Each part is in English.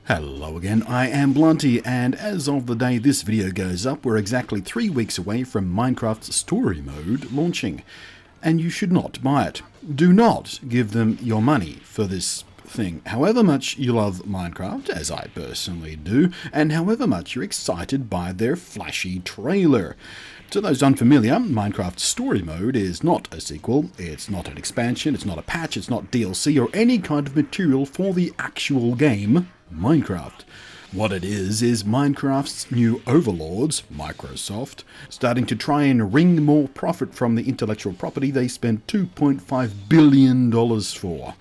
Hello again, I am Blunty, and as of the day this video goes up, we're exactly 3 weeks away from Minecraft's story mode launching. And you should not buy it. Do not give them your money for this thing. However much you love Minecraft, as I personally do, and however much you're excited by their flashy trailer. To those unfamiliar, Minecraft Story Mode is not a sequel, it's not an expansion, it's not a patch, it's not DLC or any kind of material for the actual game, Minecraft. What it is Minecraft's new overlords, Microsoft, starting to try and wring more profit from the intellectual property they spent $2.5 billion for.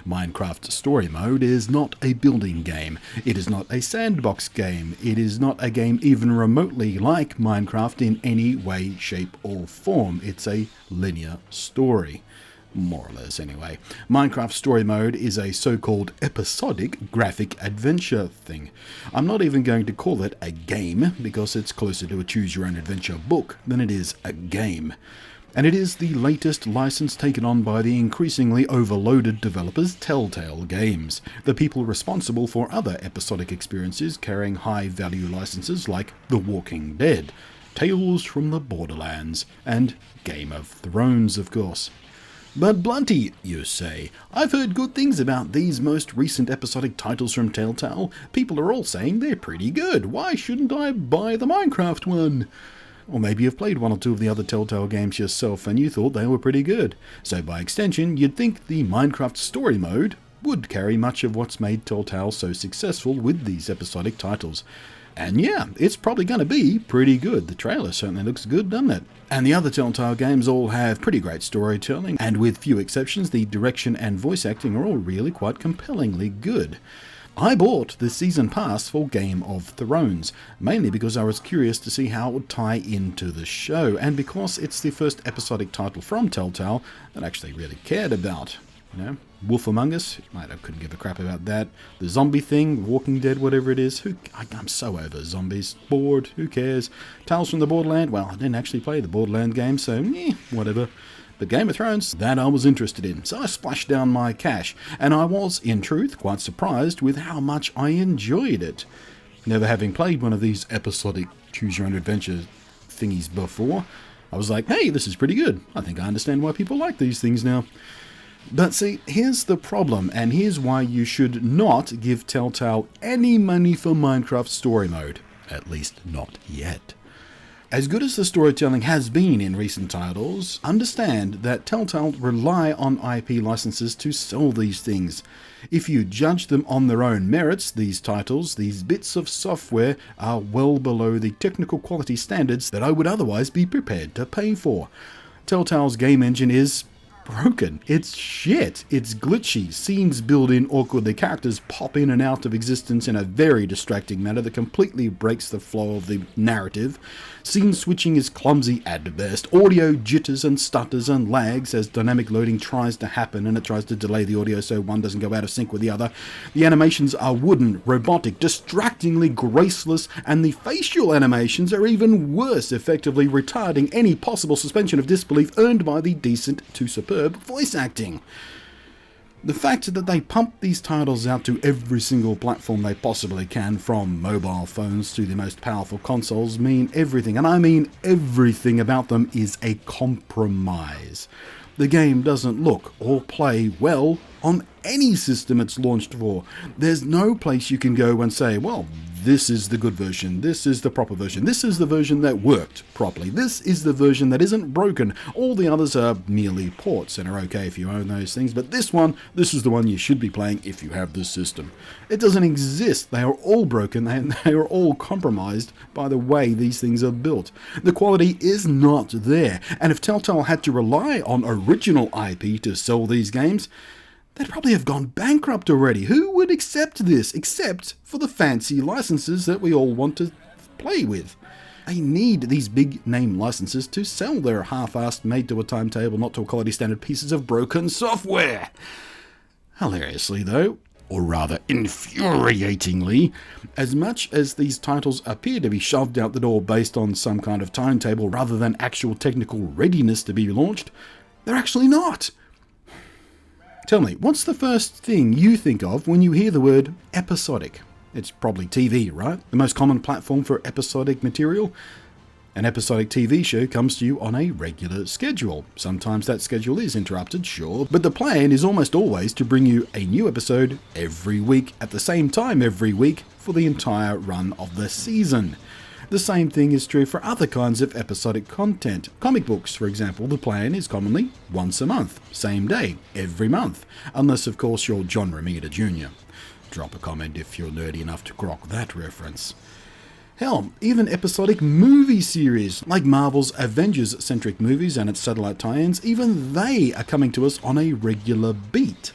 Minecraft Story Mode is not a building game, it is not a sandbox game, it is not a game even remotely like Minecraft in any way, shape or form. It's a linear story. More or less anyway. Minecraft Story Mode is a so-called episodic graphic adventure thing. I'm not even going to call it a game because it's closer to a choose-your-own-adventure book than it is a game. And it is the latest license taken on by the increasingly overloaded developers Telltale Games, the people responsible for other episodic experiences carrying high-value licenses like The Walking Dead, Tales from the Borderlands, and Game of Thrones, of course. But Blunty, you say, I've heard good things about these most recent episodic titles from Telltale. People are all saying they're pretty good. Why shouldn't I buy the Minecraft one? Or maybe you've played one or two of the other Telltale games yourself and you thought they were pretty good. So by extension, you'd think the Minecraft Story Mode would carry much of what's made Telltale so successful with these episodic titles. And yeah, it's probably going to be pretty good. The trailer certainly looks good, doesn't it? And the other Telltale games all have pretty great storytelling, and with few exceptions, the direction and voice acting are all really quite compellingly good. I bought the season pass for Game of Thrones, mainly because I was curious to see how it would tie into the show, and because it's the first episodic title from Telltale that I actually really cared about. You know, Wolf Among Us, I couldn't give a crap about that. The zombie thing, Walking Dead, whatever it is, I'm so over zombies. Bored, who cares? Tales from the Borderland, well, I didn't actually play the Borderland game, so whatever. But Game of Thrones, that I was interested in, so I splashed down my cash, and I was, in truth, quite surprised with how much I enjoyed it. Never having played one of these episodic choose-your-own-adventure thingies before, I was like, hey, this is pretty good. I think I understand why people like these things now. But see, here's the problem, and here's why you should not give Telltale any money for Minecraft Story Mode. At least not yet. As good as the storytelling has been in recent titles, understand that Telltale rely on IP licenses to sell these things. If you judge them on their own merits, these titles, these bits of software, are well below the technical quality standards that I would otherwise be prepared to pay for. Telltale's game engine is broken. It's shit. It's glitchy. Scenes build in awkwardly. Characters pop in and out of existence in a very distracting manner that completely breaks the flow of the narrative. Scene switching is clumsy at best. Audio jitters and stutters and lags as dynamic loading tries to happen and it tries to delay the audio so one doesn't go out of sync with the other. The animations are wooden, robotic, distractingly graceless, and the facial animations are even worse, effectively retarding any possible suspension of disbelief earned by the decent to superb voice acting. The fact that they pump these titles out to every single platform they possibly can, from mobile phones to the most powerful consoles, mean everything, and I mean everything about them is a compromise. The game doesn't look or play well on any system it's launched for. There's no place you can go and say, well, this is the good version, this is the proper version, this is the version that worked properly, this is the version that isn't broken. All the others are merely ports and are okay if you own those things, but this is the one you should be playing if you have this system. It doesn't exist. They are all broken and they are all compromised by the way these things are built. The quality is not there, and if Telltale had to rely on original IP to sell these games, they'd probably have gone bankrupt already. Who would accept this, except for the fancy licenses that we all want to play with? They need these big name licenses to sell their half-assed, made-to-a-timetable, not-to-a-quality standard pieces of broken software. Hilariously, though, or rather infuriatingly, as much as these titles appear to be shoved out the door based on some kind of timetable rather than actual technical readiness to be launched, they're actually not. Tell me, what's the first thing you think of when you hear the word episodic? It's probably TV, right? The most common platform for episodic material. An episodic TV show comes to you on a regular schedule. Sometimes that schedule is interrupted, sure, but the plan is almost always to bring you a new episode every week at the same time every week for the entire run of the season. The same thing is true for other kinds of episodic content. Comic books, for example, the plan is commonly once a month, same day, every month, unless of course you're John Romita Jr. Drop a comment if you're nerdy enough to grok that reference. Hell, even episodic movie series, like Marvel's Avengers-centric movies and its satellite tie-ins, even they are coming to us on a regular beat.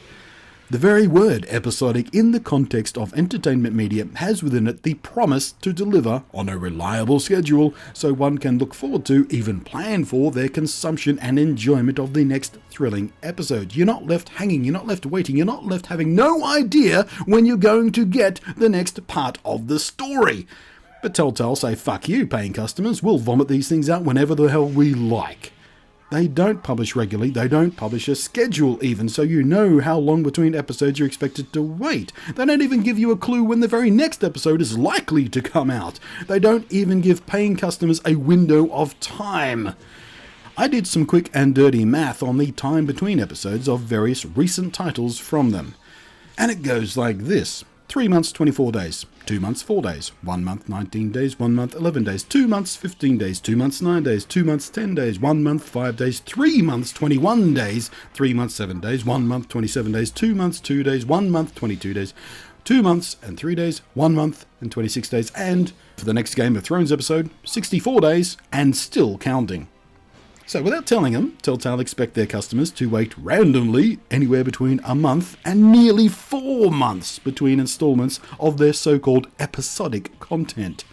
The very word episodic in the context of entertainment media has within it the promise to deliver on a reliable schedule so one can look forward to, even plan for, their consumption and enjoyment of the next thrilling episode. You're not left hanging, you're not left waiting, you're not left having no idea when you're going to get the next part of the story. But Telltale say, fuck you, paying customers, we'll vomit these things out whenever the hell we like. They don't publish regularly, they don't publish a schedule even, so you know how long between episodes you're expected to wait. They don't even give you a clue when the very next episode is likely to come out. They don't even give paying customers a window of time. I did some quick and dirty math on the time between episodes of various recent titles from them. And it goes like this. 3 months, 24 days. 2 months, 4 days. 1 month, 19 days. 1 month, 11 days. 2 months, 15 days. 2 months, 9 days. 2 months, 10 days. 1 month, 5 days. 3 months, 21 days. 3 months, 7 days. 1 month, 27 days. 2 months, 2 days. 1 month, 22 days. 2 months and 3 days. 1 month and 26 days. And for the next Game of Thrones episode, 64 days and still counting. So without telling them, Telltale expect their customers to wait randomly anywhere between a month and nearly 4 months between installments of their so-called episodic content.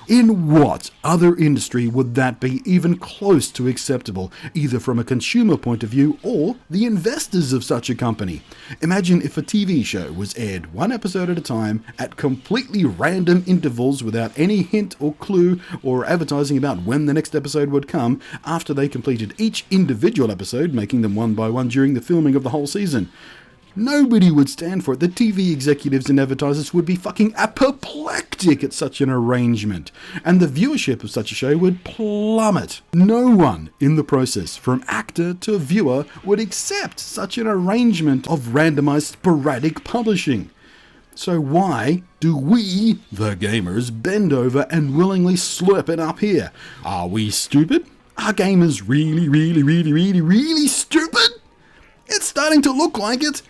In what other industry would that be even close to acceptable, either from a consumer point of view or the investors of such a company? Imagine if a TV show was aired 1 episode at a time at completely random intervals without any hint or clue or advertising about when the next episode would come after they completed each individual episode, making them one by one during the filming of the whole season. Nobody would stand for it. The TV executives and advertisers would be fucking apoplectic at such an arrangement. And the viewership of such a show would plummet. No one in the process, from actor to viewer, would accept such an arrangement of randomized sporadic publishing. So why do we, the gamers, bend over and willingly slurp it up here? Are we stupid? Are gamers really stupid? It's starting to look like it.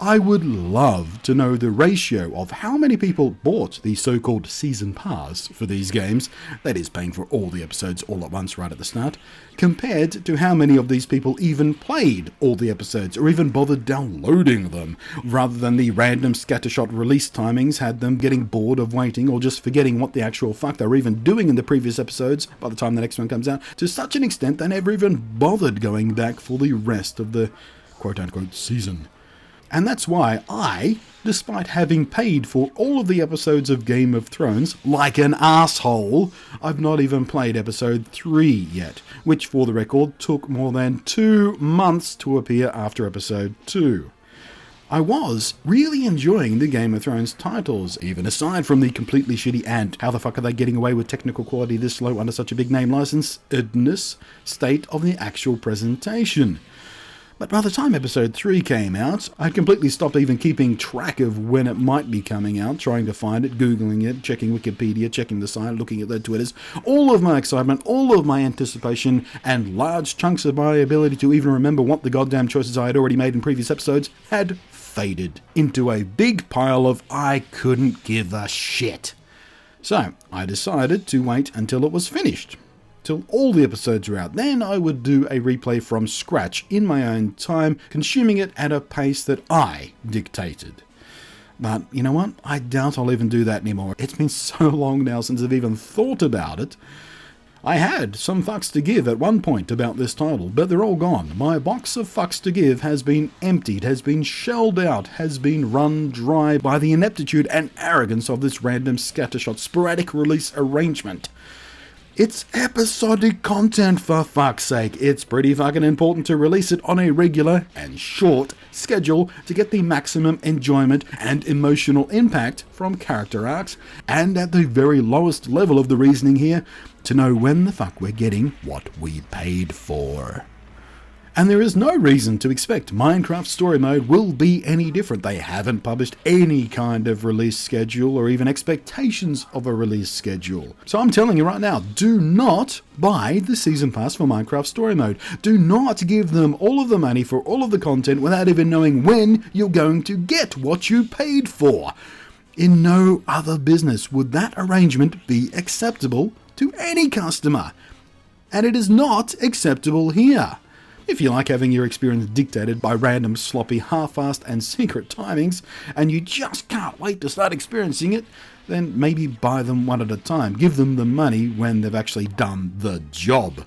I would love to know the ratio of how many people bought the so-called season pass for these games, that is paying for all the episodes all at once right at the start, compared to how many of these people even played all the episodes or even bothered downloading them, rather than the random scattershot release timings had them getting bored of waiting or just forgetting what the actual fuck they were even doing in the previous episodes by the time the next one comes out, to such an extent they never even bothered going back for the rest of the quote-unquote season. And that's why I, despite having paid for all of the episodes of Game of Thrones, like an asshole, I've not even played episode 3 yet, which for the record took more than 2 months to appear after episode 2. I was really enjoying the Game of Thrones titles, even aside from the completely shitty and how the fuck are they getting away with technical quality this low under such a big name license-edness state of the actual presentation. But by the time episode 3 came out, I'd completely stopped even keeping track of when it might be coming out, trying to find it, Googling it, checking Wikipedia, checking the site, looking at their Twitters. All of my excitement, all of my anticipation, and large chunks of my ability to even remember what the goddamn choices I had already made in previous episodes had faded into a big pile of I couldn't give a shit. So I decided to wait until it was finished. Till all the episodes were out. Then I would do a replay from scratch in my own time, consuming it at a pace that I dictated. But you know what? I doubt I'll even do that anymore. It's been so long now since I've even thought about it. I had some fucks to give at one point about this title, but they're all gone. My box of fucks to give has been emptied, has been shelled out, has been run dry by the ineptitude and arrogance of this random scattershot sporadic release arrangement. It's episodic content, for fuck's sake. It's pretty fucking important to release it on a regular and short schedule to get the maximum enjoyment and emotional impact from character arcs, and at the very lowest level of the reasoning here, to know when the fuck we're getting what we paid for. And there is no reason to expect Minecraft Story Mode will be any different. They haven't published any kind of release schedule or even expectations of a release schedule. So I'm telling you right now, do not buy the Season Pass for Minecraft Story Mode. Do not give them all of the money for all of the content without even knowing when you're going to get what you paid for. In no other business would that arrangement be acceptable to any customer. And it is not acceptable here. If you like having your experience dictated by random, sloppy, half-assed and secret timings, and you just can't wait to start experiencing it, then maybe buy them one at a time. Give them the money when they've actually done the job.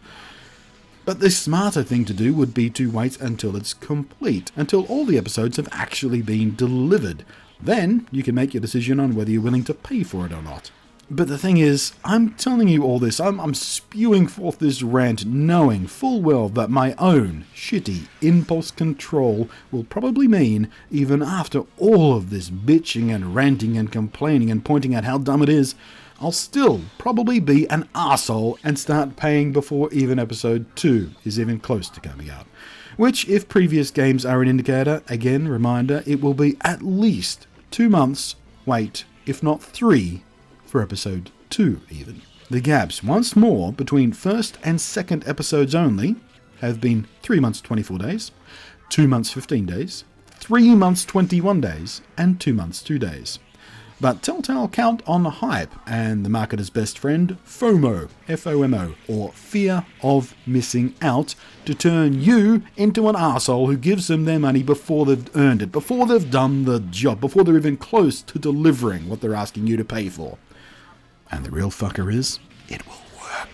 But the smarter thing to do would be to wait until it's complete, until all the episodes have actually been delivered. Then you can make your decision on whether you're willing to pay for it or not. But the thing is, I'm telling you all this, I'm spewing forth this rant knowing full well that my own shitty impulse control will probably mean, even after all of this bitching and ranting and complaining and pointing out how dumb it is, I'll still probably be an arsehole and start paying before even episode 2 is even close to coming out. Which, if previous games are an indicator, again, reminder, it will be at least 2 months, wait, if not 3, for episode 2 even. The gaps, once more, between first and second episodes only have been 3 months 24 days, 2 months 15 days, 3 months 21 days, and 2 months 2 days. But Telltale count on hype and the marketer's best friend, FOMO, F-O-M-O, or fear of missing out, to turn you into an arsehole who gives them their money before they've earned it, before they've done the job, before they're even close to delivering what they're asking you to pay for. And the real fucker is, it will work.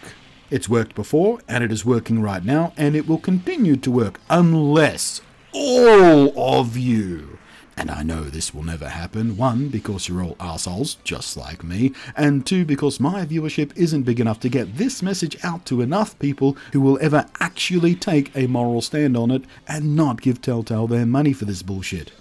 It's worked before, and it is working right now, and it will continue to work unless all of you, and I know this will never happen, 1, because you're all arseholes, just like me, and 2, because my viewership isn't big enough to get this message out to enough people who will ever actually take a moral stand on it and not give Telltale their money for this bullshit.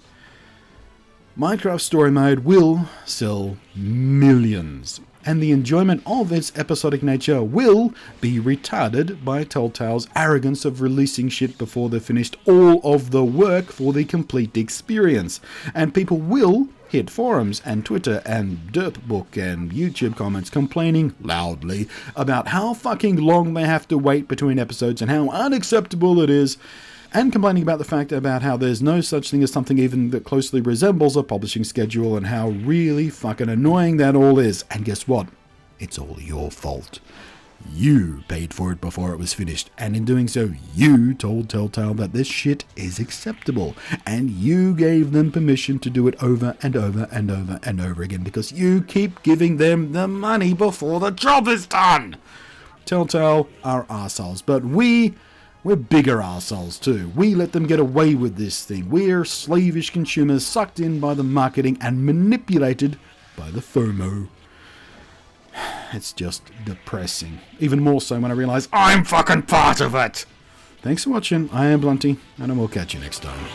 Minecraft Story Mode will sell millions, and the enjoyment of its episodic nature will be retarded by Telltale's arrogance of releasing shit before they've finished all of the work for the complete experience. And people will hit forums and Twitter and Dirtbook and YouTube comments complaining loudly about how fucking long they have to wait between episodes and how unacceptable it is, and complaining about the fact about how there's no such thing as something even that closely resembles a publishing schedule and how really fucking annoying that all is. And guess what? It's all your fault. You paid for it before it was finished, and in doing so, you told Telltale that this shit is acceptable, and you gave them permission to do it over and over and over and over again because you keep giving them the money before the job is done. Telltale are arseholes, but we're bigger arseholes too. We let them get away with this thing. We're slavish consumers sucked in by the marketing and manipulated by the FOMO. It's just depressing. Even more so when I realise I'm fucking part of it! Thanks for watching. I am Blunty, and I will catch you next time.